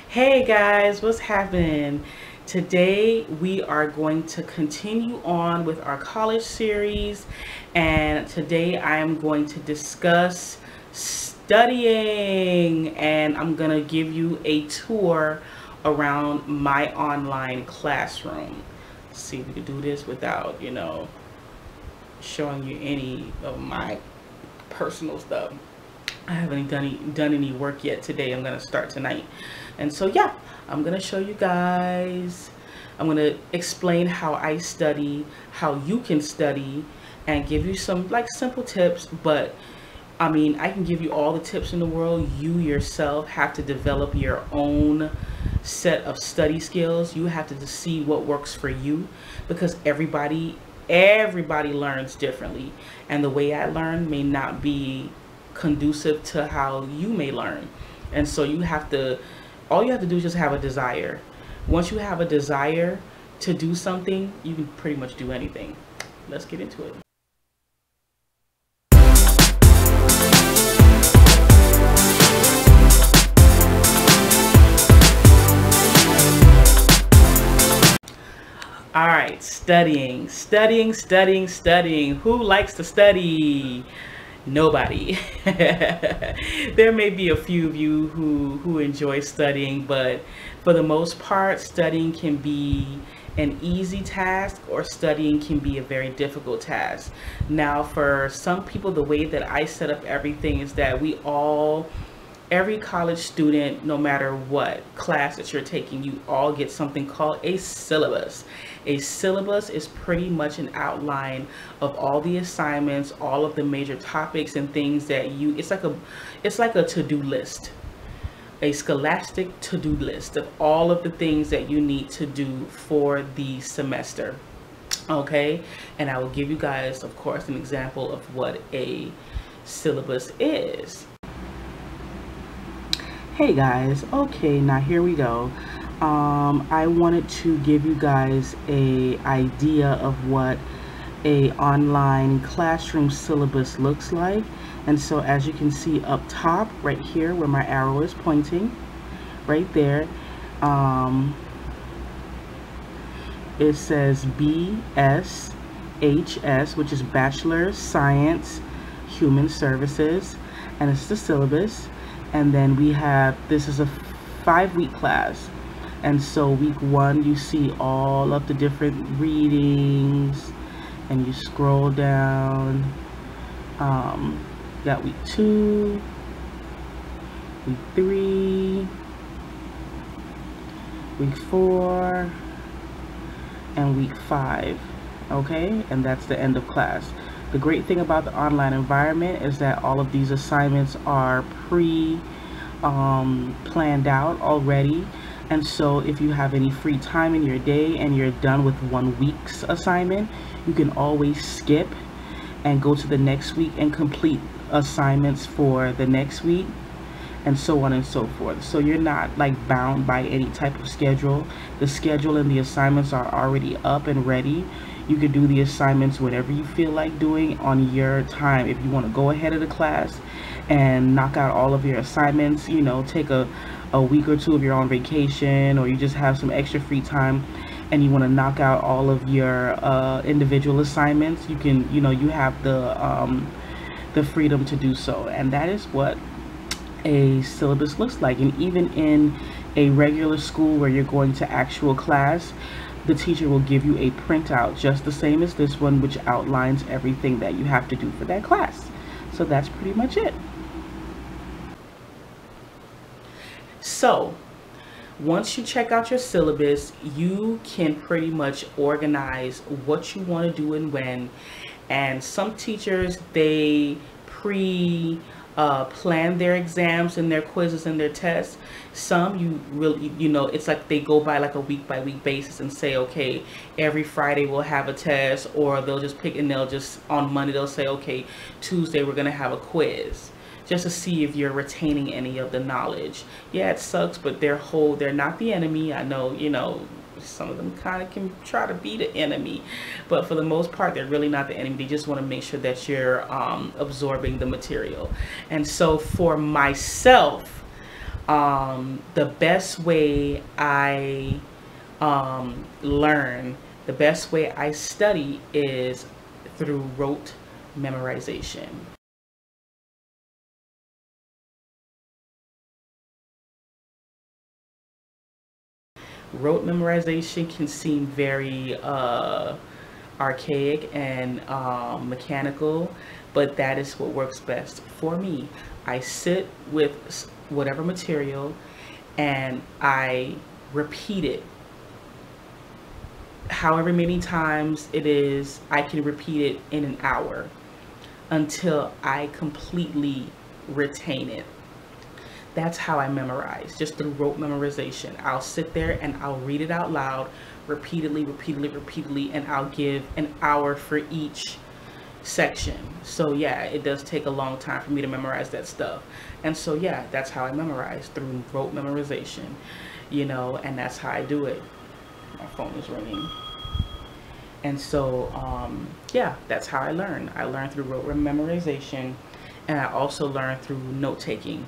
Hey guys, what's happening? Today we are going to continue on with our college series, and today I am going to discuss studying, and I'm going to give you a tour around my online classroom. Let's see if we can do this without, showing you any of my personal stuff. I haven't done any work yet today. I'm gonna start tonight, and so yeah, I'm gonna show you guys. I'm gonna explain how I study, how you can study, and give you some like simple tips. But I mean, I can give you all the tips in the world. You yourself have to develop your own set of study skills. You have to just see what works for you, because everybody learns differently, and the way I learn may not be conducive to how you may learn. And so all you have to do is just have a desire. Once you have a desire to do something, you can pretty much do anything. Let's get into it. All right, studying. Who likes to study? Nobody. There may be a few of you who enjoy studying, but for the most part, studying can be an easy task, or studying can be a very difficult task. Now, for some people, the way that I set up everything is that every college student, no matter what class that you're taking, you all get something called a syllabus. A syllabus is pretty much an outline of all the assignments, all of the major topics and things that it's like a to-do list, a scholastic to-do list of all of the things that you need to do for the semester. Okay, and I will give you guys, of course, an example of what a syllabus is. Hey guys, okay, now here we go. I wanted to give you guys a idea of what a online classroom syllabus looks like. And so as you can see up top right here where my arrow is pointing, right there, it says BSHS, which is Bachelor Science Human Services, and it's the syllabus. And then we have, this is a 5-week class, and so week 1 you see all of the different readings, and you scroll down. Got week 2, week 3, week 4, and week 5. Okay, and that's the end of class. The great thing about the online environment is that all of these assignments are planned out already, and so if you have any free time in your day and you're done with 1 week's assignment, you can always skip and go to the next week and complete assignments for the next week, and so on and so forth. So you're not like bound by any type of schedule. The schedule and the assignments are already up and ready. You can do the assignments whatever you feel like doing on your time. If you want to go ahead of the class and knock out all of your assignments, take a week or 2 of your own vacation, or you just have some extra free time and you want to knock out all of your individual assignments, you can, you have the freedom to do so. And that is what a syllabus looks like. And even in a regular school where you're going to actual class, the teacher will give you a printout just the same as this one, which outlines everything that you have to do for that class. So that's pretty much it. So once you check out your syllabus, you can pretty much organize what you want to do and when. And some teachers, they plan their exams and their quizzes and their tests. Some you really, it's like they go by like a week by week basis and say, okay, every Friday we'll have a test, or they'll just pick, and they'll just, on Monday they'll say, okay, Tuesday we're gonna have a quiz, just to see if you're retaining any of the knowledge. Yeah, it sucks, but they're not the enemy. I know, some of them kind of can try to be the enemy, but for the most part they're really not the enemy. They just want to make sure that you're absorbing the material. And so for myself, The best way I learn, the best way I study is through rote memorization. Rote memorization can seem very archaic and mechanical, but that is what works best for me. I sit with whatever material and I repeat it however many times it is. I can repeat it in an hour until I completely retain it. That's how I memorize, just through rote memorization. I'll sit there and I'll read it out loud repeatedly, and I'll give an hour for each section. So yeah, it does take a long time for me to memorize that stuff. And so yeah, that's how I memorize, through rote memorization, you know, and that's how I do it. My phone is ringing. And so yeah, that's how I learn. I learn through rote memorization, and I also learn through note-taking.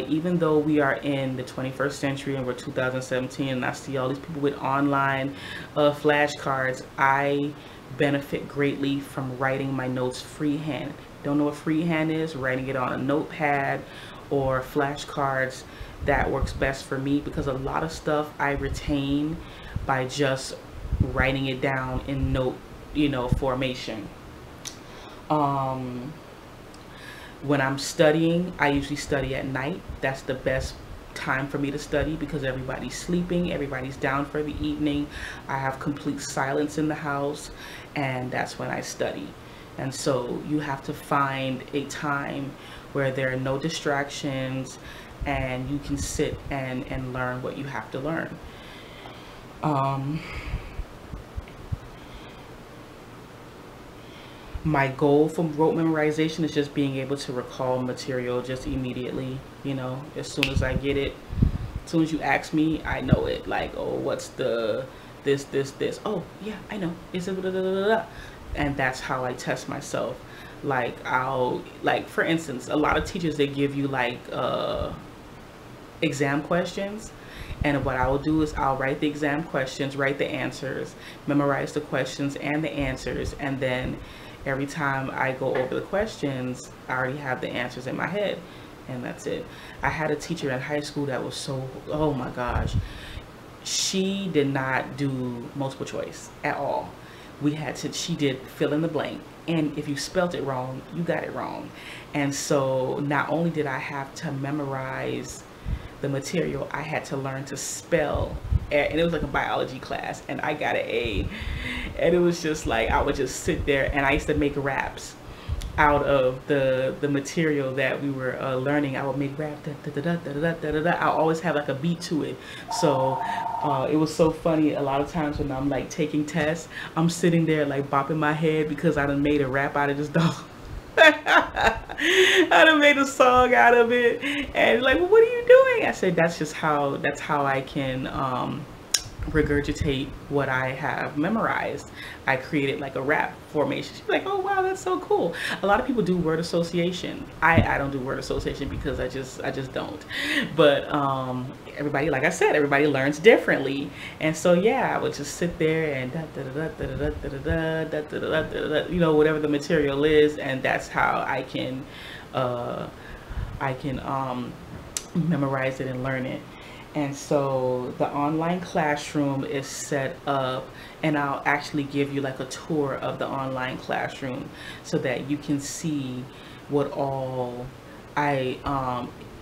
Even though we are in the 21st century and we're 2017, and I see all these people with online flashcards, I benefit greatly from writing my notes freehand. Don't know what freehand is? Writing it on a notepad or flashcards. That works best for me, because a lot of stuff I retain by just writing it down in note, you know, formation. When I'm studying, I usually study at night. That's the best time for me to study, because everybody's sleeping, everybody's down for the evening. I have complete silence in the house, and that's when I study. And so you have to find a time where there are no distractions and you can sit and learn what you have to learn. My goal from rote memorization is just being able to recall material just immediately, you know, as soon as I get it. As soon as you ask me, I know it. Like, oh, what's the this? Oh yeah, I know, it's a blah, blah, blah, blah. And that's how I test myself. Like, for instance, a lot of teachers, they give you like exam questions, and what I will do is I'll write the exam questions, write the answers, memorize the questions and the answers, and then every time I go over the questions, I already have the answers in my head, and that's it. I had a teacher in high school that was so, oh my gosh, she did not do multiple choice at all. She did fill in the blank, and if you spelt it wrong, you got it wrong. And so not only did I have to memorize the material, I had to learn to spell, and it was like a biology class, and I got an A. And it was just like, I would just sit there, and I used to make raps out of the material that we were learning. I would make rap, da, da, da, da, da, da, da, da. I always have like a beat to it. So it was so funny. A lot of times when I'm like taking tests, I'm sitting there like bopping my head because I done made a rap out of this dog. I done made a song out of it, and like, well, what are you doing? I said, that's how I can regurgitate what I have memorized. I created like a rap formation. She's like, oh wow, that's so cool. A lot of people do word association. I don't do word association because I just don't. But everybody, like I said, everybody learns differently. And so yeah, I would just sit there and you know, whatever the material is, and that's how I can memorize it and learn it. And so the online classroom is set up, and I'll actually give you like a tour of the online classroom so that you can see what all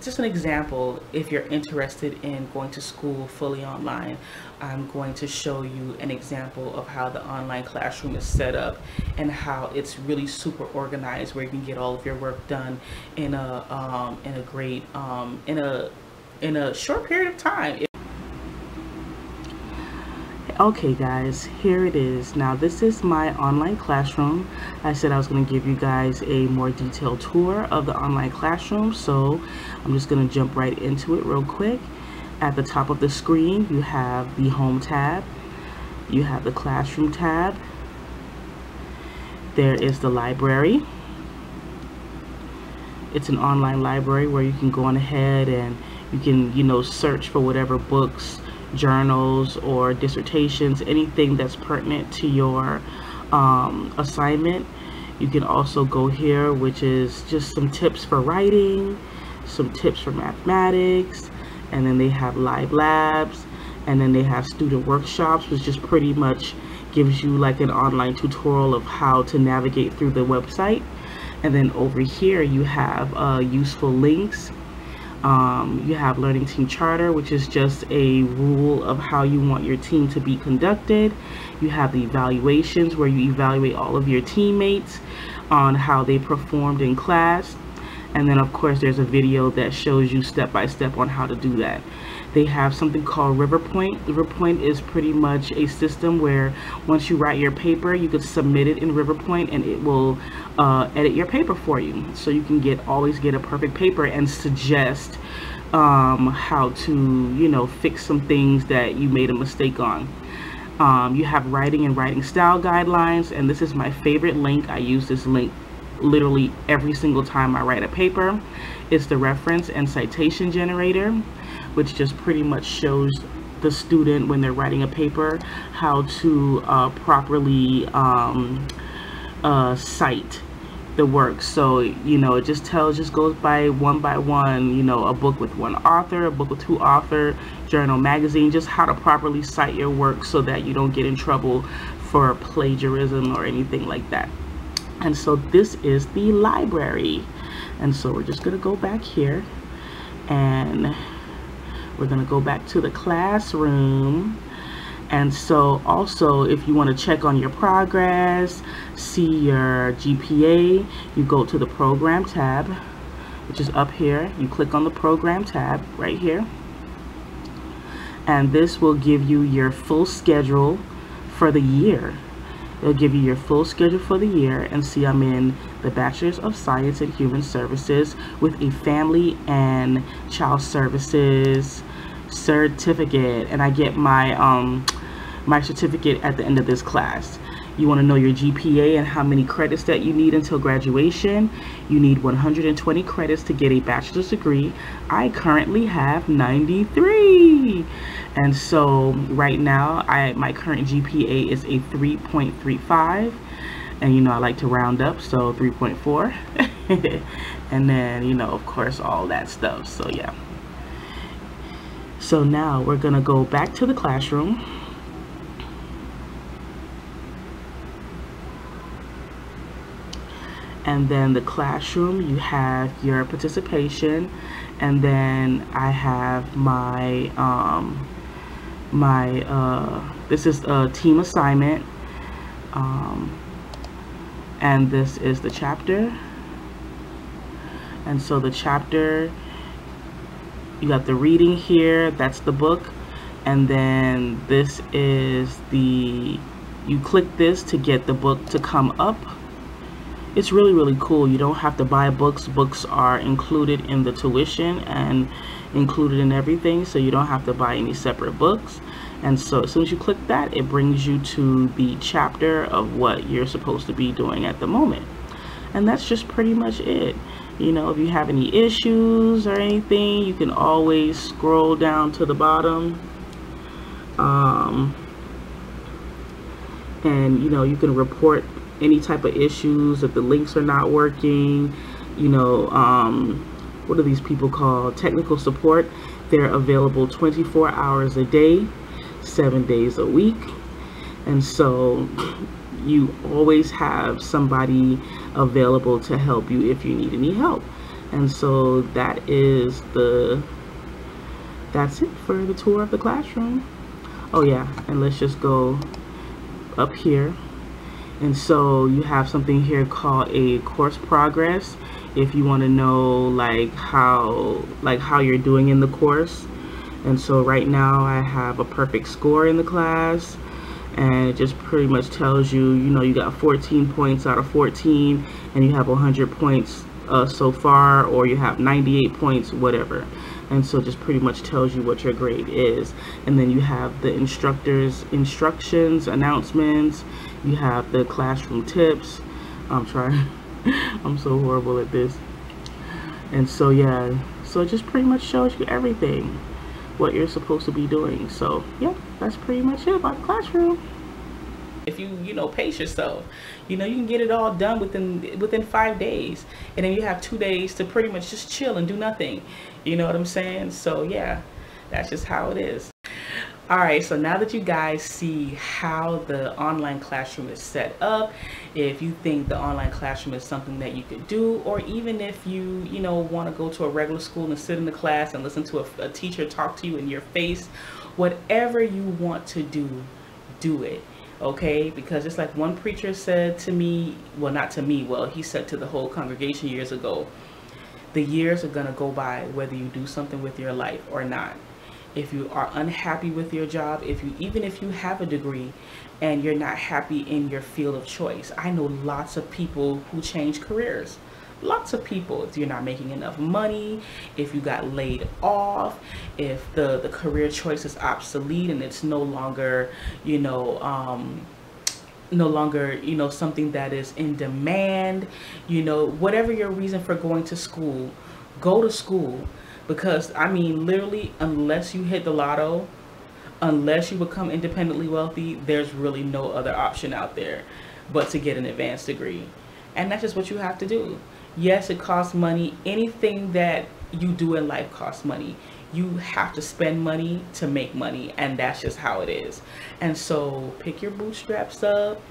just an example. If you're interested in going to school fully online, I'm going to show you an example of how the online classroom is set up and how it's really super organized, where you can get all of your work done in a great in a short period of time. Okay guys, here it is. Now this is my online classroom. I said I was going to give you guys a more detailed tour of the online classroom, so I'm just going to jump right into it real quick. At the top of the screen, you have the home tab, you have the classroom tab, there is the library. It's an online library where you can go on ahead and You can, you know, search for whatever books, journals, or dissertations, anything that's pertinent to your assignment. You can also go here, which is just some tips for writing, some tips for mathematics, and then they have live labs, and then they have student workshops, which just pretty much gives you like an online tutorial of how to navigate through the website. And then over here you have useful links. You have Learning Team Charter, which is just a rule of how you want your team to be conducted. You have the evaluations, where you evaluate all of your teammates on how they performed in class. And then of course there's a video that shows you step by step on how to do that. They have something called RiverPoint. RiverPoint is pretty much a system where once you write your paper, you could submit it in RiverPoint and it will edit your paper for you. So you can always get a perfect paper and suggest how to, you know, fix some things that you made a mistake on. You have writing and writing style guidelines, and this is my favorite link. I use this link literally every single time I write a paper. It's the reference and citation generator, which just pretty much shows the student when they're writing a paper how to properly cite the work. So, you know, it just goes by one, you know, a book with one author, a book with two authors, journal, magazine, just how to properly cite your work so that you don't get in trouble for plagiarism or anything like that. And so this is the library. And so we're just going to go back here and we're going to go back to the classroom. And so also, if you want to check on your progress, see your GPA, you go to the program tab, which is up here. You click on the program tab right here. And this will give you your full schedule for the year. It'll give you your full schedule for the year. And see, I'm in the Bachelor's of Science in Human Services with a Family and Child Services certificate, and I get my my certificate at the end of this class. You want to know your GPA and how many credits that you need until graduation. You need 120 credits to get a bachelor's degree. I currently have 93. And so right now my current GPA is a 3.35, and you know I like to round up, so 3.4 and then, you know, of course, all that stuff. So yeah. So now we're gonna go back to the classroom. And then the classroom, you have your participation, and then I have my this is a team assignment, and this is the chapter. And so the chapter, you got the reading here, that's the book, and then this is you click this to get the book to come up. It's really, really cool. You don't have to buy books. Books are included in the tuition and included in everything, so you don't have to buy any separate books. And so as soon as you click that, it brings you to the chapter of what you're supposed to be doing at the moment. And that's just pretty much it. You know, if you have any issues or anything, you can always scroll down to the bottom, and you know, you can report any type of issues if the links are not working. You know, what are these people called? Technical support. They're available 24 hours a day, 7 days a week. And so you always have somebody available to help you if you need any help. And so that's it for the tour of the classroom. Oh yeah, and let's just go up here. And so you have something here called a course progress, if you want to know like how you're doing in the course. And so right now I have a perfect score in the class, and it just pretty much tells you, you know, you got 14 points out of 14, and you have 100 points so far, or you have 98 points, whatever. And so it just pretty much tells you what your grade is. And then you have the instructor's instructions, announcements, you have the classroom tips. I'm so horrible at this. And so yeah, So it just pretty much shows you everything, what you're supposed to be doing. So yeah, that's pretty much it about the classroom. If you know, pace yourself, you can get it all done within 5 days, and then you have 2 days to pretty much just chill and do nothing. You know what I'm saying? So yeah, that's just how it is. All right, so now that you guys see how the online classroom is set up, if you think the online classroom is something that you could do, or even if you want to go to a regular school and sit in the class and listen to a teacher talk to you in your face, whatever you want to do it. Okay, because it's like one preacher said to me, well, not to me, well, he said to the whole congregation years ago, the years are gonna go by whether you do something with your life or not. If you are unhappy with your job, even if you have a degree and you're not happy in your field of choice, I know lots of people who change careers. Lots of people. If you're not making enough money, if you got laid off, if the career choice is obsolete and it's no longer something that is in demand, whatever your reason for going to school, go to school. Because I mean, literally, unless you hit the lotto, unless you become independently wealthy, there's really no other option out there but to get an advanced degree. And that's just what you have to do. Yes, it costs money. Anything that you do in life costs money. You have to spend money to make money, and that's just how it is. And so pick your bootstraps up,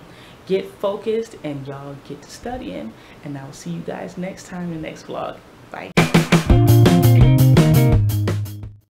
get focused, and y'all get to studying. And I will see you guys next time in the next vlog. Bye.